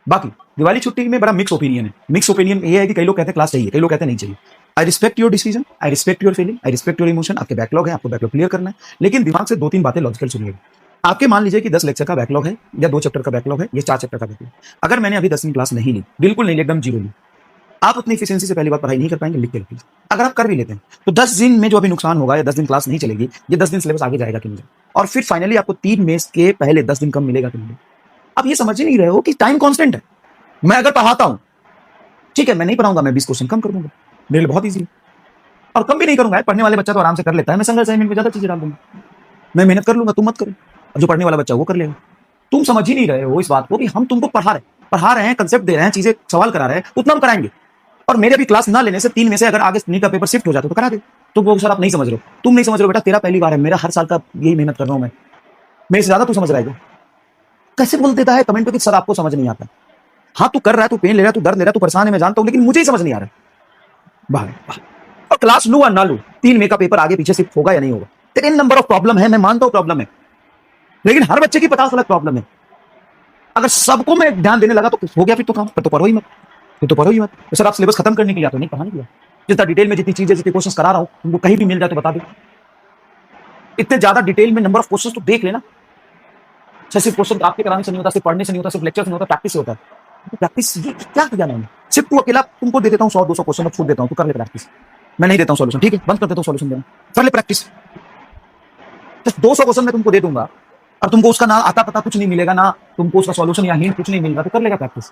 बाकी दिवाली छुट्टी में बड़ा मिक्स ओपिनियन है। मिक्स ओपिनियन ये है कि कई लोग कहते हैं क्लास चाहिए, कई लोग कहते हैं नहीं चाहिए। I respect your decision, I respect your feeling, I respect your emotion. आपके बैकलॉग है, आपको बैकलॉग क्लियर करना है, लेकिन दिमाग से 2-3 बातें लॉजिकल सुनिएगा। आपके मान लीजिए कि 10 लेक्चर का बैकलॉग है या 2 चैप्टर का बैकलॉग है या 4 चैप्टर का बैकलॉग। अगर मैंने अभी 10वीं क्लास नहीं ली, बिल्कुल नहीं ली, एकदम जीरो ली, आप अपनी एफिशिएंसी से पहली बार पढ़ाई नहीं कर पाएंगे, लिख के रखिए। अगर आप कर भी लेते हैं तो 10 दिन में जो अभी नुकसान होगा या 10 दिन क्लास नहीं चलेगी, ये 10 दिन सिलेबस आगे जाएगा कि नहीं, और फिर फाइनली आपको 3 मेंस के पहले 10 दिन कम मिलेगा कि नहीं। आप ये समझ ही नहीं रहे हो कि टाइम कांस्टेंट है। मैं अगर पढ़ाता हूं, ठीक है, मैं नहीं पढ़ाऊंगा, मैं 20 क्वेश्चन कम कर दूंगा, मेरे लिए बहुत ईजी है। और कम भी नहीं करूंगा, पढ़ने वाले बच्चा तो आराम से कर लेता है, मैं सिंगल असाइनमेंट में ज्यादा चीजें डाल दूंगा, मैं मेहनत कर लूंगा, तुम मत करो। और जो पढ़ने वाला बच्चा वो कर लेगा। तुम समझ ही नहीं रहे हो इस बात को कि हम तुमको पढ़ा रहे हैं, कंसेप्ट दे रहे हैं, चीजें सवाल करा रहे हैं, उतना हम कराएंगे। और मेरे अभी क्लास ना लेने से 3 में से अगर आगे नीट का पेपर शिफ्ट हो जाता तो करा दे। तो वो सर आप नहीं समझ रहे हो, तुम नहीं समझ रहे हो बेटा, तेरा पहली बार है, मेरा हर साल का यही मेहनत कर रहा हूं मैं, मेरे से ज्यादा तू समझ रहा है। कैसे बोल देता है कमेंट पे कि सर आपको समझ नहीं आता। हाँ तू कर रहा है, तू पेन ले रहा है, तू दर्द ले रहा है, तू परेशान है, मैं जानता हूं, लेकिन मुझे ही समझ नहीं आ रहा। बाहर और क्लास लू और ना लू, 3 में का पेपर आगे पीछे शिफ्ट होगा या नहीं होगा। तेरे नंबर ऑफ प्रॉब्लम है, मैं मानता हूं प्रॉब्लम है, लेकिन हर बच्चे की 50 अलग प्रॉब्लम है। अगर सबको मैं ध्यान देने लगा तो हो गया, फिर तो काम, फिर तो पढ़ो ही मत, फिर तो पढ़ो ही मत। तो सर आप सिलेबस खत्म करने के लिए आते हो, नहीं पढ़ाने के लिए। जितना डिटेल में जितनी चीजें, जितने क्वेश्चन करा रहा हूं, तुमको कहीं भी मिल जाए तो बता दो। इतने ज्यादा डिटेल में नंबर ऑफ क्वेश्चन तो देख लेना। सिर्फ क्वेश्चन आपके कराने से नहीं होता, सिर्फ पढ़ने से नहीं होता, सिर्फ लेक्चर से नहीं होता, प्रैक्टिस से होता है। तो प्रैक्टिस ये क्या किया मैंने, सिर्फ तू अकेला, तुमको दे देता हूँ 100-200 क्वेश्चन, छूट देता हूँ, तू कर ले प्रैक्टिस। मैं नहीं देता हूँ सॉल्यूशन, ठीक है, बंद कर देता हूँ सॉल्यूशन देना, कर ले प्रैक्टिस। सिर्फ 200 क्वेश्चन मैं तुमको दे दूंगा और तुमको उसका ना आता पता कुछ नहीं मिलेगा, ना तुमको उसका सॉल्यूशन या हिंट कुछ नहीं मिलेगा, तो कर लेगा प्रैक्टिस।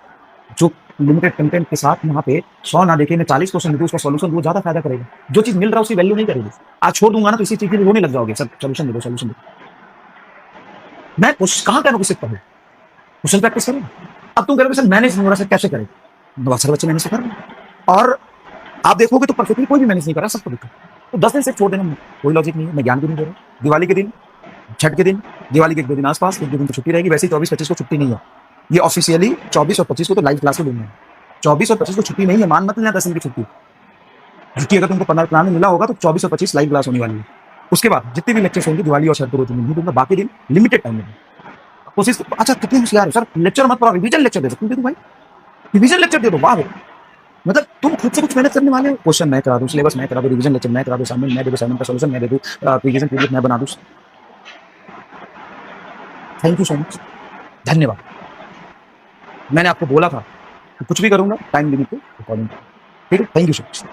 जो लिमिटेड कंटेंट के साथ यहाँ पे 100 ना देखे, मैं 40 क्वेश्चन दे उसका सॉल्यूशन, वो ज्यादा फायदा करेगा। जो चीज मिल रहा है उसकी वैल्यू नहीं करेगी। आज छोड़ दूंगा ना तो इसी चीज के लिए रोने लग जाओगे, सर सॉल्यूशन दे दो, सॉल्यूशन दे दो। मैं कहां करूँ किससे पढ़ूं, क्वेश्चन प्रैक्टिस करूँ। अब तुम करोगे सर मैनेज नहीं हो रहा, सर कैसे करें, बहुत सारे बच्चे मैनेज कर रहे हैं और आप देखोगे तो परफेक्टली कोई भी मैनेज नहीं कर रहा, सबको दिक्कत। तो 10 दिन से छोड़ देना कोई लॉजिक नहीं है, मैं ज्ञान भी नहीं दे रहा। दिवाली के दिन, छठ के दिन, दिवाली के 1-2 दिन आसपास, 1-2 दिन तो छुट्टी रहेगी, वैसे ही 24-25 को छुट्टी नहीं है। ये ऑफिशियली 24 और 25 को तो लाइव क्लास में देंगे। 24 और 25 को छुट्टी नहीं है, मान मत लेना 10 दिन की छुट्टी। छुट्टी अगर तुमको 15 प्लान में मिला होगा तो 24 और 25 लाइव क्लास होने वाली है। उसके बाद जितने भी लेक्चर्स होंगे दिवाली और छठ को 2 दिन नहीं दूंगा, बाकी दिन लिमिटेड टाइम में कोशिश। अच्छा कितने होशियार हो सर, लेक्चर मत पढ़ाओ, रिवीजन लेक्चर दे दो, दे दो भाई, रिवीजन लेक्चर दे दो। वाह, मतलब तुम खुद से कुछ मेहनत करने वाले हो। क्वेश्चन मैं करा दूं, सिलेबस मैं करा दूं, रिवीजन लेक्चर मैं करा दूं, असाइनमेंट मैं दे दूं, असाइनमेंट का सॉल्यूशन मैं दे दूं, प्रीवियस पीडीएफ मैं बना दूं। थैंक यू सो मच, धन्यवाद। मैंने आपको बोला था कि कुछ भी करूंगा टाइम लिमिट के अकॉर्डिंग, ठीक है, थैंक यू सो मच।